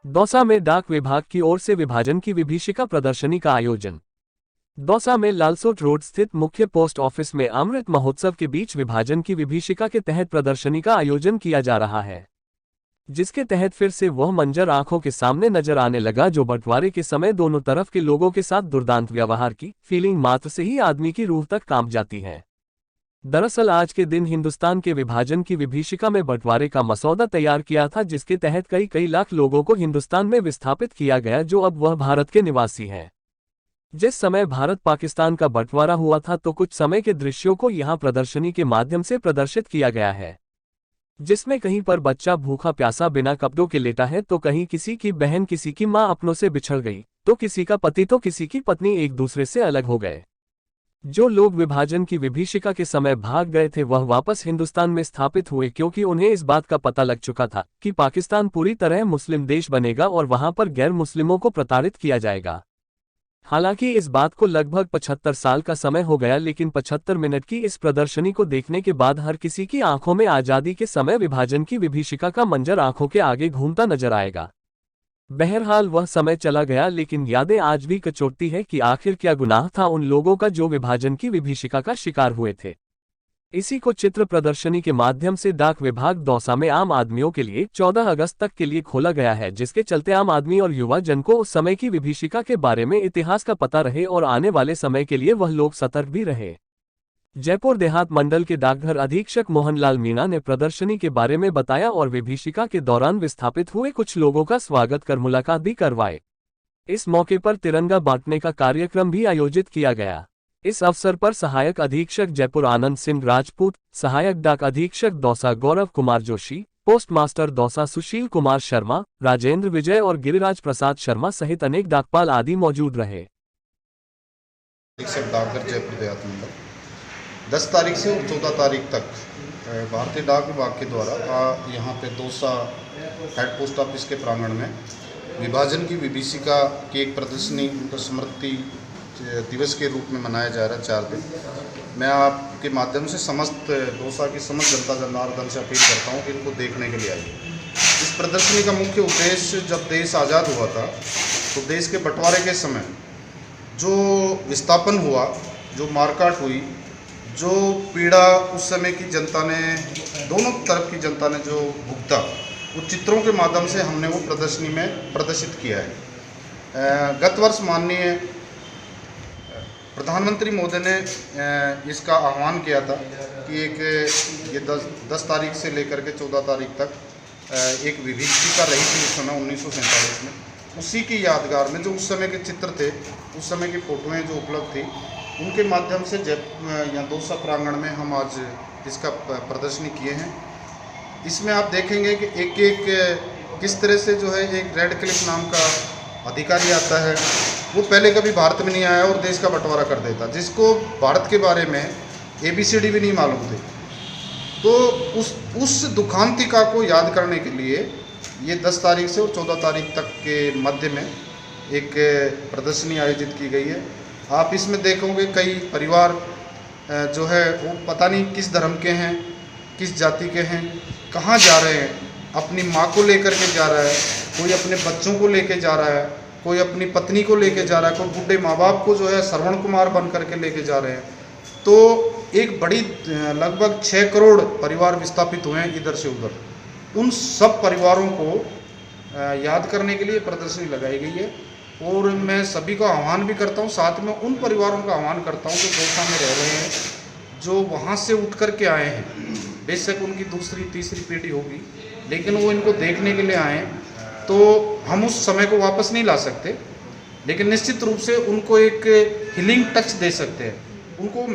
दौसा में डाक विभाग की ओर से विभाजन की विभीषिका प्रदर्शनी का आयोजन। दौसा में लालसोट रोड स्थित मुख्य पोस्ट ऑफिस में अमृत महोत्सव के बीच विभाजन की विभीषिका के तहत प्रदर्शनी का आयोजन किया जा रहा है, जिसके तहत फिर से वह मंजर आंखों के सामने नजर आने लगा जो बंटवारे के समय दोनों तरफ के लोगों के साथ दुर्दांत व्यवहार की फीलिंग मात्र से ही आदमी की रूह तक कांप जाती है। दरअसल आज के दिन हिंदुस्तान के विभाजन की विभीषिका में बंटवारे का मसौदा तैयार किया था, जिसके तहत कई लाख लोगों को हिंदुस्तान में विस्थापित किया गया जो अब वह भारत के निवासी हैं। जिस समय भारत पाकिस्तान का बंटवारा हुआ था तो कुछ समय के दृश्यों को यहां प्रदर्शनी के माध्यम से प्रदर्शित किया गया है, जिसमें कहीं पर बच्चा भूखा प्यासा बिना कपड़ों के लेटा है, तो कहीं किसी की बहन किसी की मां अपनों से बिछड़ गई, तो किसी का पति तो किसी की पत्नी एक दूसरे से अलग हो गए। जो लोग विभाजन की विभीषिका के समय भाग गए थे वह वापस हिंदुस्तान में स्थापित हुए, क्योंकि उन्हें इस बात का पता लग चुका था कि पाकिस्तान पूरी तरह मुस्लिम देश बनेगा और वहां पर गैर मुस्लिमों को प्रताड़ित किया जाएगा। हालांकि इस बात को लगभग 75 साल का समय हो गया, लेकिन 75 मिनट की इस प्रदर्शनी को देखने के बाद हर किसी की आंखों में आजादी के समय विभाजन की विभीषिका का मंजर आंखों के आगे घूमता नजर आएगा। बहरहाल वह समय चला गया, लेकिन यादें आज भी कचोटती है कि आखिर क्या गुनाह था उन लोगों का जो विभाजन की विभीषिका का शिकार हुए थे। इसी को चित्र प्रदर्शनी के माध्यम से डाक विभाग दौसा में आम आदमियों के लिए 14 अगस्त तक के लिए खोला गया है, जिसके चलते आम आदमी और युवा जन को उस समय की विभीषिका के बारे में इतिहास का पता रहे और आने वाले समय के लिए वह लोग सतर्क भी रहे। जयपुर देहात मंडल के डाकघर अधीक्षक मोहनलाल मीणा ने प्रदर्शनी के बारे में बताया और विभीषिका के दौरान विस्थापित हुए कुछ लोगों का स्वागत कर मुलाकात भी करवाए। इस मौके पर तिरंगा बांटने का कार्यक्रम भी आयोजित किया गया। इस अवसर पर सहायक अधीक्षक जयपुर आनंद सिंह राजपूत, सहायक डाक अधीक्षक दौसा गौरव कुमार जोशी, पोस्ट मास्टर दौसा सुशील कुमार शर्मा, राजेंद्र विजय और गिरिराज प्रसाद शर्मा सहित अनेक डाकपाल आदि मौजूद रहे। डाकघर जयपुर देहात मंडल 10 तारीख से और 14 तारीख तक भारतीय डाक विभाग के द्वारा यहाँ पे दौसा हेड पोस्ट ऑफिस के प्रांगण में विभाजन की विभीषिका की एक प्रदर्शनी उनका स्मृति दिवस के रूप में मनाया जा रहा है 4 दिन। मैं आपके माध्यम से समस्त दौसा की समस्त जनता जनार्दन से अपील करता हूँ कि इनको देखने के लिए आइए। इस प्रदर्शनी का मुख्य उद्देश्य, जब देश आज़ाद हुआ था तो देश के बंटवारे के समय जो विस्थापन हुआ, जो मारकाट हुई, जो पीड़ा उस समय की जनता ने, दोनों तरफ की जनता ने जो भुगता, वो चित्रों के माध्यम से हमने वो प्रदर्शनी में प्रदर्शित किया है। गत वर्ष माननीय प्रधानमंत्री महोदय ने इसका आह्वान किया था कि ये 10 तारीख से लेकर के 14 तारीख तक एक विभीषिका रही थी उस समय 1947 में। उसी की यादगार में जो उस समय के चित्र थे, उस समय की फ़ोटोएँ जो उपलब्ध थी, उनके माध्यम से यहाँ दौसा प्रांगण में हम आज इसका प्रदर्शनी किए हैं। इसमें आप देखेंगे कि एक किस तरह से जो है एक रेड क्लिफ नाम का अधिकारी आता है, वो पहले कभी भारत में नहीं आया और देश का बंटवारा कर देता, जिसको भारत के बारे में ABCD भी नहीं मालूम थे। तो उस दुखांतिका को याद करने के लिए ये 10 तारीख से और 14 तारीख तक के मध्य में एक प्रदर्शनी आयोजित की गई है। आप इसमें देखोगे कई परिवार जो है वो पता नहीं किस धर्म के हैं, किस जाति के हैं, कहाँ जा रहे हैं, अपनी माँ को लेकर के जा रहा है, कोई अपने बच्चों को लेके जा रहा है, कोई अपनी पत्नी को लेके जा रहा है, कोई बूढ़े माँ बाप को जो है श्रवण कुमार बन करके लेके जा रहे हैं। तो एक बड़ी लगभग 6 करोड़ परिवार विस्थापित हुए हैं इधर से उधर। उन सब परिवारों को याद करने के लिए प्रदर्शनी लगाई गई है और मैं सभी को आह्वान भी करता हूँ, साथ में उन परिवारों का आह्वान करता हूँ जो दौसा में रह रहे हैं, जो वहाँ से उठ कर के आए हैं। बेशक उनकी दूसरी तीसरी पीढ़ी होगी, लेकिन वो इनको देखने के लिए आए हैं। तो हम उस समय को वापस नहीं ला सकते, लेकिन निश्चित रूप से उनको एक हीलिंग टच दे सकते हैं उनको।